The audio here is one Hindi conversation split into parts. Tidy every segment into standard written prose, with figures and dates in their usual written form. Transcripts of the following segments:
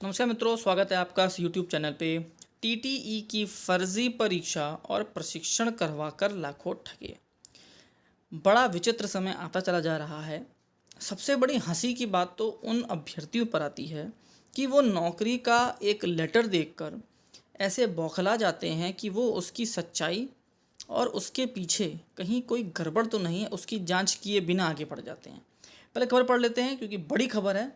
नमस्कार मित्रों, स्वागत है आपका इस यूट्यूब चैनल पे। टीटीई की फर्जी परीक्षा और प्रशिक्षण करवाकर लाखों ठगे। बड़ा विचित्र समय आता चला जा रहा है। सबसे बड़ी हंसी की बात तो उन अभ्यर्थियों पर आती है कि वो नौकरी का एक लेटर देखकर ऐसे बौखला जाते हैं कि वो उसकी सच्चाई और उसके पीछे कहीं कोई गड़बड़ तो नहीं है उसकी जांच किए बिना आगे बढ़ जाते हैं। पहले खबर पढ़ लेते हैं क्योंकि बड़ी खबर है।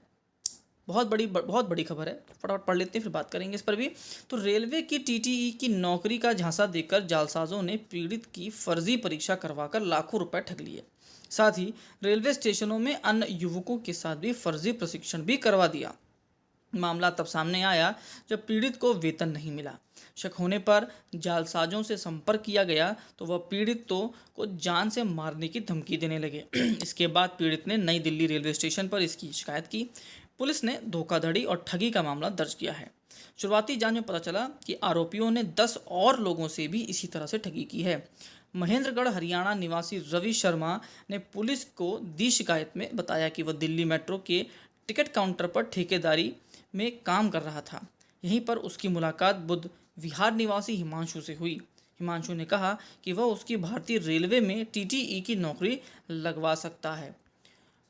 बहुत बड़ी खबर है। फटाफट पढ़ लेते हैं, फिर बात करेंगे इस पर भी। तो रेलवे की टीटीई की नौकरी का झांसा देकर जालसाजों ने पीड़ित की फर्जी परीक्षा करवाकर लाखों रुपए ठग लिए। साथ ही रेलवे स्टेशनों में अन्य युवकों के साथ भी फर्जी प्रशिक्षण भी करवा दिया। मामला तब सामने आया जब पीड़ित को वेतन नहीं मिला। शक होने पर जालसाजों से संपर्क किया गया तो वह पीड़ित को जान से मारने की धमकी देने लगे। इसके बाद पीड़ित ने नई दिल्ली रेलवे स्टेशन पर इसकी शिकायत की। पुलिस ने धोखाधड़ी और ठगी का मामला दर्ज किया है। शुरुआती जांच में पता चला कि आरोपियों ने 10 और लोगों से भी इसी तरह से ठगी की है। महेंद्रगढ़ हरियाणा निवासी रवि शर्मा ने पुलिस को दी शिकायत में बताया कि वह दिल्ली मेट्रो के टिकट काउंटर पर ठेकेदारी में काम कर रहा था। यहीं पर उसकी मुलाकात बुध विहार निवासी हिमांशु से हुई। हिमांशु ने कहा कि वह उसकी भारतीय रेलवे में टीटीई की नौकरी लगवा सकता है,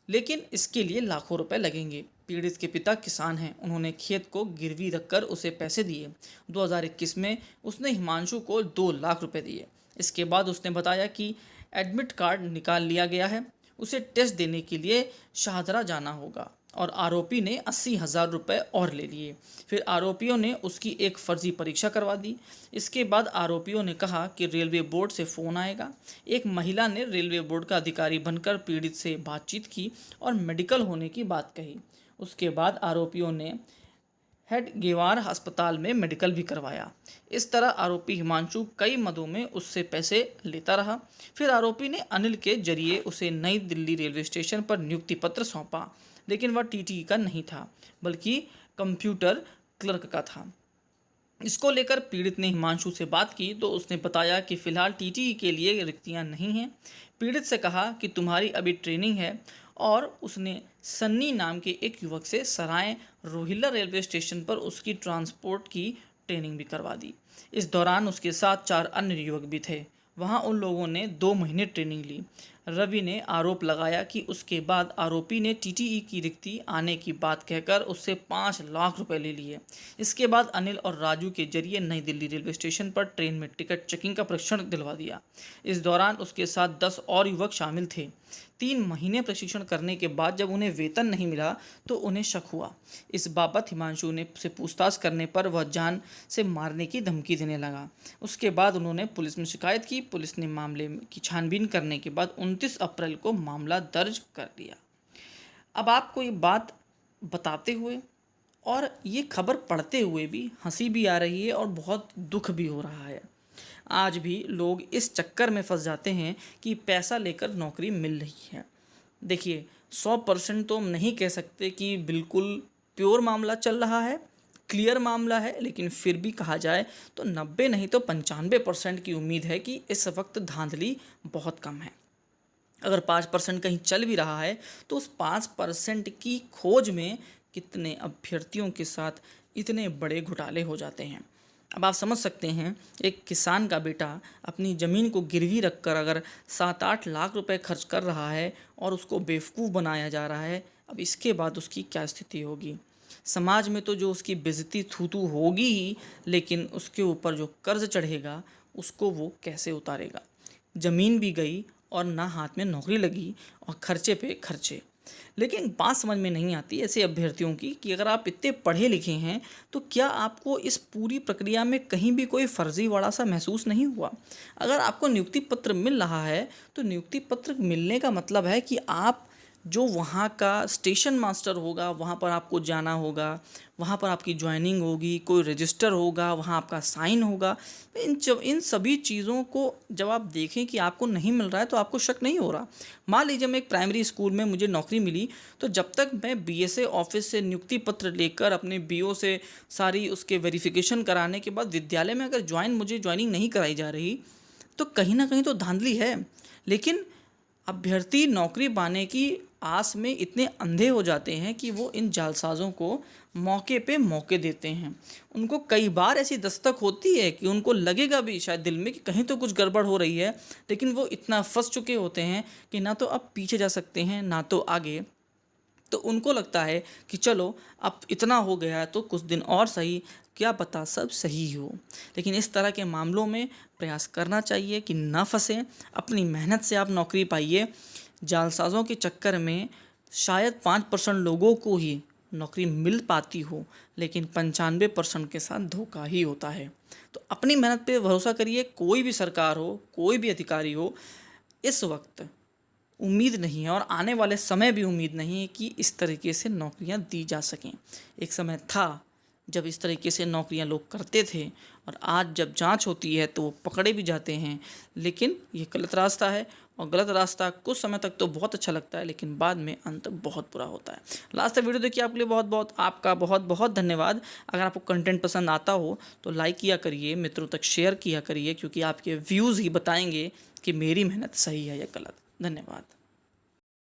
लेकिन इसके लिए लाखों रुपए लगेंगे। पीड़ित के पिता किसान हैं, उन्होंने खेत को गिरवी रखकर उसे पैसे दिए। 2021 में उसने हिमांशु को 2 लाख रुपए दिए। इसके बाद उसने बताया कि एडमिट कार्ड निकाल लिया गया है, उसे टेस्ट देने के लिए शाहदरा जाना होगा और आरोपी ने 80,000 रुपये और ले लिए। फिर आरोपियों ने उसकी एक फर्जी परीक्षा करवा दी। इसके बाद आरोपियों ने कहा कि रेलवे बोर्ड से फ़ोन आएगा। एक महिला ने रेलवे बोर्ड का अधिकारी बनकर पीड़ित से बातचीत की और मेडिकल होने की बात कही। उसके बाद आरोपियों ने हेडगेवार अस्पताल में मेडिकल भी करवाया। इस तरह आरोपी हिमांशु कई मदों में उससे पैसे लेता रहा। फिर आरोपी ने अनिल के जरिए उसे नई दिल्ली रेलवे स्टेशन पर नियुक्ति पत्र सौंपा, लेकिन वह टीटीई का नहीं था बल्कि कंप्यूटर क्लर्क का था। इसको लेकर पीड़ित ने हिमांशु से बात की तो उसने बताया कि फ़िलहाल टीटीई के लिए रिक्तियां नहीं हैं। पीड़ित से कहा कि तुम्हारी अभी ट्रेनिंग है, और उसने सन्नी नाम के एक युवक से सराय रोहिल्ला रेलवे स्टेशन पर उसकी ट्रांसपोर्ट की ट्रेनिंग भी करवा दी। इस दौरान उसके साथ 4 अन्य युवक भी थे। वहां उन लोगों ने 2 महीने ट्रेनिंग ली। रवि ने आरोप लगाया कि उसके बाद आरोपी ने टीटीई की रिक्ति आने की बात कहकर उससे 5 लाख रुपए ले लिए। इसके बाद अनिल और राजू के जरिए नई दिल्ली रेलवे स्टेशन पर ट्रेन में टिकट चेकिंग का प्रशिक्षण दिलवा दिया। इस दौरान उसके साथ 10 और युवक शामिल थे। 3 महीने प्रशिक्षण करने के बाद जब उन्हें वेतन नहीं मिला तो उन्हें शक हुआ। इस बाबत हिमांशु ने से पूछताछ करने पर वह जान से मारने की धमकी देने लगा। उसके बाद उन्होंने पुलिस में शिकायत की। पुलिस ने मामले की छानबीन करने के बाद 29 अप्रैल को मामला दर्ज कर लिया। अब आपको ये बात बताते हुए और ये खबर पढ़ते हुए भी हंसी भी आ रही है और बहुत दुख भी हो रहा है। आज भी लोग इस चक्कर में फंस जाते हैं कि पैसा लेकर नौकरी मिल रही है। देखिए, 100% तो हम नहीं कह सकते कि बिल्कुल प्योर मामला चल रहा है, क्लियर मामला है, लेकिन फिर भी कहा जाए तो 90 नहीं तो 95% की उम्मीद है कि इस वक्त धांधली बहुत कम है। अगर 5% कहीं चल भी रहा है तो उस 5% की खोज में कितने अभ्यर्थियों के साथ इतने बड़े घोटाले हो जाते हैं। अब आप समझ सकते हैं, एक किसान का बेटा अपनी ज़मीन को गिरवी रखकर अगर 7-8 लाख रुपए खर्च कर रहा है और उसको बेवकूफ़ बनाया जा रहा है, अब इसके बाद उसकी क्या स्थिति होगी। समाज में तो जो उसकी बेइज्जती थू-थू होगी ही, लेकिन उसके ऊपर जो कर्ज चढ़ेगा उसको वो कैसे उतारेगा। ज़मीन भी गई और ना हाथ में नौकरी लगी और खर्चे पे खर्चे। लेकिन बात समझ में नहीं आती ऐसे अभ्यर्थियों की कि अगर आप इतने पढ़े लिखे हैं तो क्या आपको इस पूरी प्रक्रिया में कहीं भी कोई फर्जीवाड़ा सा महसूस नहीं हुआ। अगर आपको नियुक्ति पत्र मिल रहा है तो नियुक्ति पत्र मिलने का मतलब है कि आप जो वहाँ का स्टेशन मास्टर होगा वहाँ पर आपको जाना होगा, वहाँ पर आपकी ज्वाइनिंग होगी, कोई रजिस्टर होगा, वहाँ आपका साइन होगा। इन सभी चीज़ों को जब आप देखें कि आपको नहीं मिल रहा है तो आपको शक नहीं हो रहा। मान लीजिए मैं एक प्राइमरी स्कूल में मुझे नौकरी मिली, तो जब तक मैं बीएसए ऑफिस से नियुक्ति पत्र लेकर अपने बीओ से सारी उसके वेरिफिकेशन कराने के बाद विद्यालय में अगर मुझे ज्वाइनिंग नहीं कराई जा रही तो कहीं ना कहीं तो धांधली है। लेकिन अभ्यर्थी नौकरी पाने की आस में इतने अंधे हो जाते हैं कि वो इन जालसाजों को मौके पे मौके देते हैं। उनको कई बार ऐसी दस्तक होती है कि उनको लगेगा भी शायद दिल में कि कहीं तो कुछ गड़बड़ हो रही है, लेकिन वो इतना फंस चुके होते हैं कि ना तो अब पीछे जा सकते हैं ना तो आगे। तो उनको लगता है कि चलो अब इतना हो गया है तो कुछ दिन और सही, क्या पता सब सही हो। लेकिन इस तरह के मामलों में प्रयास करना चाहिए कि ना फंसें, अपनी मेहनत से आप नौकरी पाइए। जालसाज़ों के चक्कर में शायद 5% लोगों को ही नौकरी मिल पाती हो, लेकिन 95% के साथ धोखा ही होता है। तो अपनी मेहनत पे भरोसा करिए। कोई भी सरकार हो, कोई भी अधिकारी हो, इस वक्त उम्मीद नहीं है और आने वाले समय भी उम्मीद नहीं है कि इस तरीके से नौकरियां दी जा सकें। एक समय था जब इस तरीके से नौकरियां लोग करते थे, और आज जब जांच होती है तो वो पकड़े भी जाते हैं। लेकिन ये गलत रास्ता है, और गलत रास्ता कुछ समय तक तो बहुत अच्छा लगता है, लेकिन बाद में अंत बहुत बुरा होता है। लास्ट तक वीडियो देखिए, आपके लिए आपका बहुत बहुत धन्यवाद। अगर आपको कंटेंट पसंद आता हो तो लाइक किया करिए, मित्रों तक शेयर किया करिए, क्योंकि आपके व्यूज़ ही बताएंगे कि मेरी मेहनत सही है या गलत। धन्यवाद।